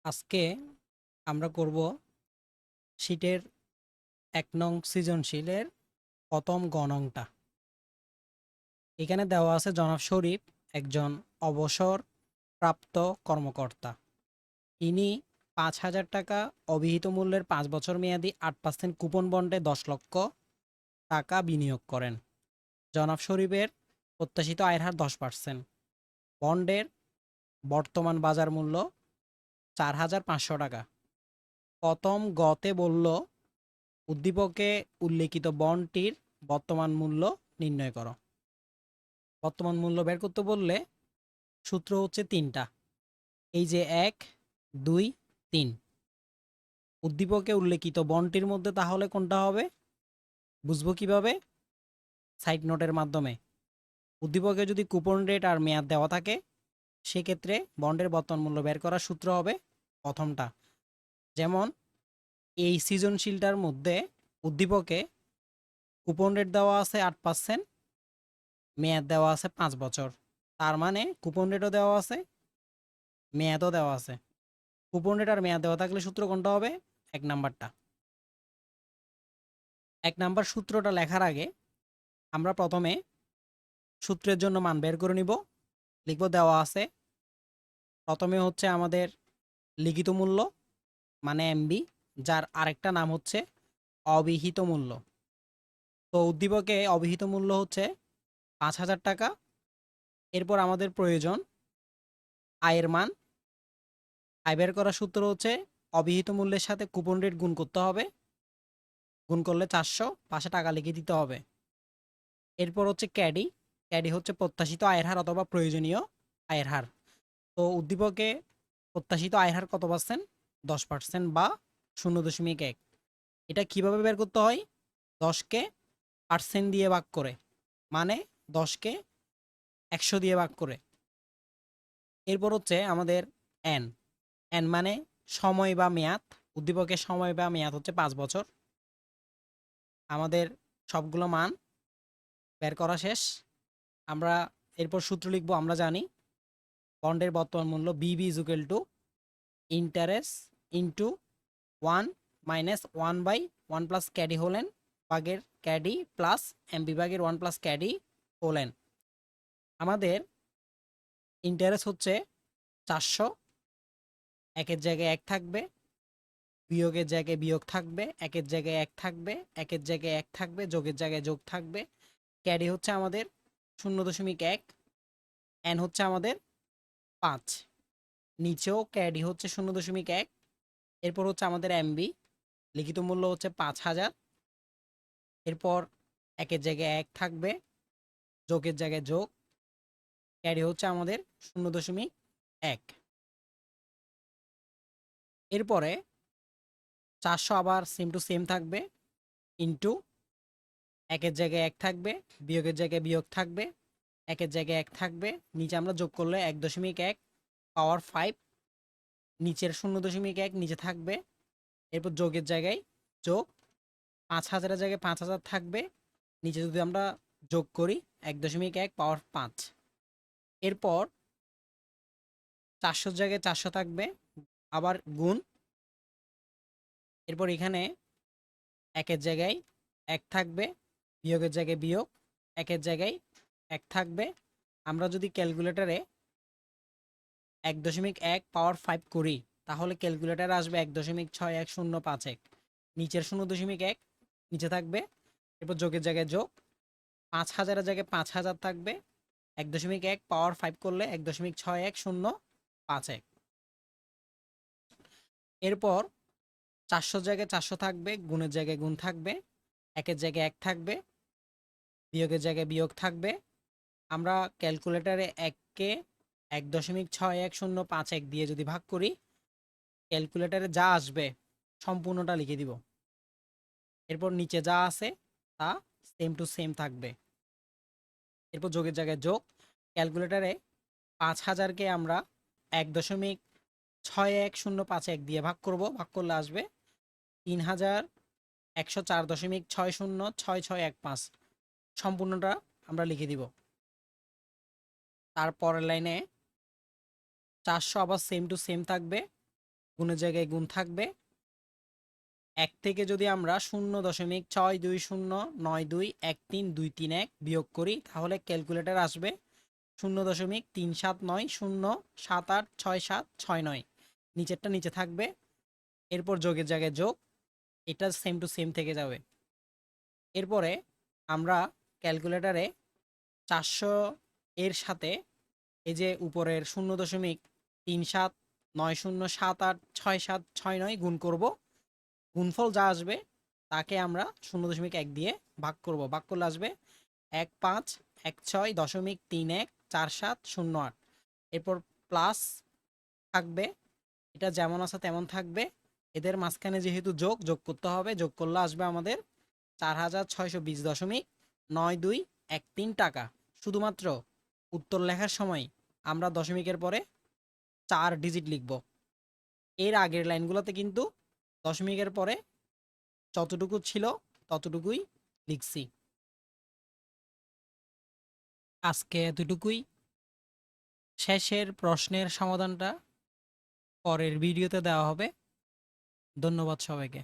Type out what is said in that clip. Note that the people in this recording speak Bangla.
আজকে আমরা করব শীটের ১ নং সৃজনশীলের প্রথম গণংটা। এখানে দেওয়া আছে জনাব শরীফ একজন অবসর প্রাপ্ত কর্মকর্তা। ইনি ৫,০০০ টাকা অবিহিত মূল্যের ৫ বছর মেয়াদি ৮% কুপন বন্ডে ১০ লক্ষ টাকা বিনিয়োগ করেন। জনাব শরীফের প্রত্যাশিত আয়ের হার ১০%। বন্ডের বর্তমান বাজার মূল্য ৪,৫০০ টাকা। প্রথম গতে বলল উদ্দীপকে উল্লেখিত বন্ডটির বর্তমান মূল্য নির্ণয় করো। বর্তমান মূল্য বের করতে বললে সূত্র হচ্ছে ৩টা। এই যে ১, ২, ৩। উদ্দীপকে উল্লেখিত বন্ডটির মধ্যে তাহলে কোনটা হবে বুঝবো কিভাবে? সাইড নোটের মাধ্যমে। উদ্দীপকে যদি কুপন রেট আর মেয়াদ দেওয়া থাকে সেক্ষেত্রে বন্ডের বর্তমান মূল্য বের করার সূত্র হবে প্রথমটা। যেমন এই সৃজনশীলটার মধ্যে উদ্দীপকে কুপন রেট দেওয়া আছে ৮%, মেয়াদ দেওয়া আছে ৫ বছর। তার মানে কুপন রেটও দেওয়া আছে, মেয়াদও দেওয়া আছে। কুপন রেট আর মেয়াদ দেওয়া থাকলে সূত্র কোনটা হবে? ১ নাম্বারটা। ১ নাম্বার সূত্রটা লেখার আগে আমরা প্রথমে সূত্রের জন্য মান বের করে নিব। লিখব দেওয়া আছে। প্রথমে হচ্ছে আমাদের লিখিত মূল্য মানে এমবি, যার আরেকটা নাম হচ্ছে অবিহিত মূল্য। তো উদ্দীপকে অবিহিত মূল্য হচ্ছে ৫,০০০ টাকা। এরপর আমাদের প্রয়োজন আয়ের মান। আয় বের করার সূত্র হচ্ছে অবিহিত মূল্যের সাথে কুপন রেট গুণ করতে হবে। গুণ করলে ৪০০, পাশে টাকা লিখে দিতে হবে। এরপর হচ্ছে ক্যাডি। ক্যাডি হচ্ছে প্রত্যাশিত আয়ের হার অথবা প্রয়োজনীয় আয়ের হার। তো উদ্দীপকে প্রত্যাশিত আয়ের হার কত পার্সেন্ট? ১০% বা ০.১। এটা কিভাবে বের করতে হয়? ১০কে পার্সেন্ট দিয়ে ভাগ করে, মানে ১০কে ১০০ দিয়ে ভাগ করে। এরপর হচ্ছে আমাদের এন। এন মানে সময় বা মেয়াদ। উদ্দীপকের সময় বা মেয়াদ হচ্ছে ৫ বছর। আমাদের সবগুলো মান বের করা শেষ। আমরা এরপর সূত্র লিখব। আমরা জানি বন্ডের বর্তমান মূল্য বিবি is equal to interest into 1 minus 1/1 plus ক্যাডি Hollen ভাগের ক্যাডি প্লাস এম বিভাগের 1 প্লাস ক্যাডি হোলেন। আমাদের ইন্টারেস্ট হচ্ছে ৪০০। একের জায়গায় ১ থাকবে, বিয়োগের জায়গায় বিয়োগ থাকবে, একের জায়গায় ১ থাকবে, একের জায়গায় ১ থাকবে, যোগের জায়গায় যোগ থাকবে। ক্যাডি হচ্ছে আমাদের ০.১, এন হচ্ছে আমাদের ৫, নিচেও ক্যাডি হচ্ছে ০.১। এরপর হচ্ছে আমাদের এমবি, লিখিত মূল্য হচ্ছে ৫,০০০। এরপর একের জায়গায় ১ থাকবে, যোগের জায়গায় যোগ, ক্যারি হচ্ছে আমাদের ০.১। এরপরে ৪০০ আবার সেম টু সেম থাকবে, ইন্টু একের জায়গায় ১ থাকবে, বিয়োগের জায়গায় বিয়োগ থাকবে, একের জায়গায় ১ থাকবে, নিচে আমরা যোগ করলে ১.১ পাওয়ার ৫, নিচের ০.১ নিচে থাকবে। এরপর যোগের জায়গায় যোগ, ৫,০০০-এর জায়গায় ৫,০০০ থাকবে, নিচে যদি আমরা যোগ করি ১.১ পাওয়ার ৫। এরপর ৪০০-র জায়গায় ৪০০ থাকবে, আবার গুণ। এরপর এখানে একের জায়গায় ১ থাকবে, বিয়োগের জায়গায় বিয়োগ, একের জায়গায় ১ থাকবে। আমরা যদি ক্যালকুলেটরে ১.১ পাওয়ার ৫ করি তাহলে ক্যালকুলেটরে আসবে ১.৬১০৫১। নিচের ০.১ নিচে থাকবে। এরপর যোগের জায়গায় যোগ, ৫,০০০-এর জায়গায় ৫,০০০ থাকবে, ১.১ পাওয়ার ৫ করলে ১.৬১০৫১। এরপর ৪০০-র জায়গায় ৪০০ থাকবে, গুণের জায়গায় গুণ থাকবে, একের জায়গায় ১ থাকবে, বিয়োগের জায়গায় বিয়োগ থাকবে। আমরা ক্যালকুলেটরে ১কে ১.৬১০৫১ দিয়ে যদি ভাগ করি ক্যালকুলেটরে যা আসবে সম্পূর্ণটা লিখে দিব। এরপর নিচে যা আছে তা সেম টু সেম থাকবে। এরপর যোগের জায়গায় যোগ। ক্যালকুলেটরে ৫,০০০-কে আমরা ১.৬১০৫১ দিয়ে ভাগ করব। ভাগ করলে আসবে ৩,১০৪.৬০৬৬১৫। সম্পূর্ণটা আমরা লিখে দিব। তারপরের লাইনে ৪০০ আবার সেম টু সেম থাকবে, গুণের জায়গায় গুণ থাকবে। 1 থেকে যদি আমরা 0.6290921323 বিয়োগ করি তাহলে ক্যালকুলেটর আসবে 0.3790786769। নিচেরটা নিচে থাকবে, এরপর যোগের জায়গায় যোগ, এটা সেম টু সেম থেকে যাবে। এরপরে আমরা ক্যালকুলেটরে 400 এর সাথে এই যে উপরের 0.3790786769 গুণ করব। গুণফল যা আসবে তাকে আমরা 0.1 দিয়ে ভাগ করব। ভাগ করলে আসবে 1516.314708। এরপর প্লাস থাকবে, এটা যেমন আছে তেমন থাকবে। এদের মাঝখানে যেহেতু যোগ করতে হবে, যোগ করলে আসবে আমাদের 4620.9213 টাকা। শুধুমাত্র উত্তর লেখার সময় আমরা দশমিকের পরে 4 ডিজিট লিখব। এর আগের লাইনগুলোতে কিন্তু দশমিকের পরে যতটুকু ছিল ততটুকুই লিখছি। আজকে এতটুকুই। শেষের প্রশ্নের সমাধানটা পরের ভিডিওতে দেওয়া হবে। ধন্যবাদ সবাইকে।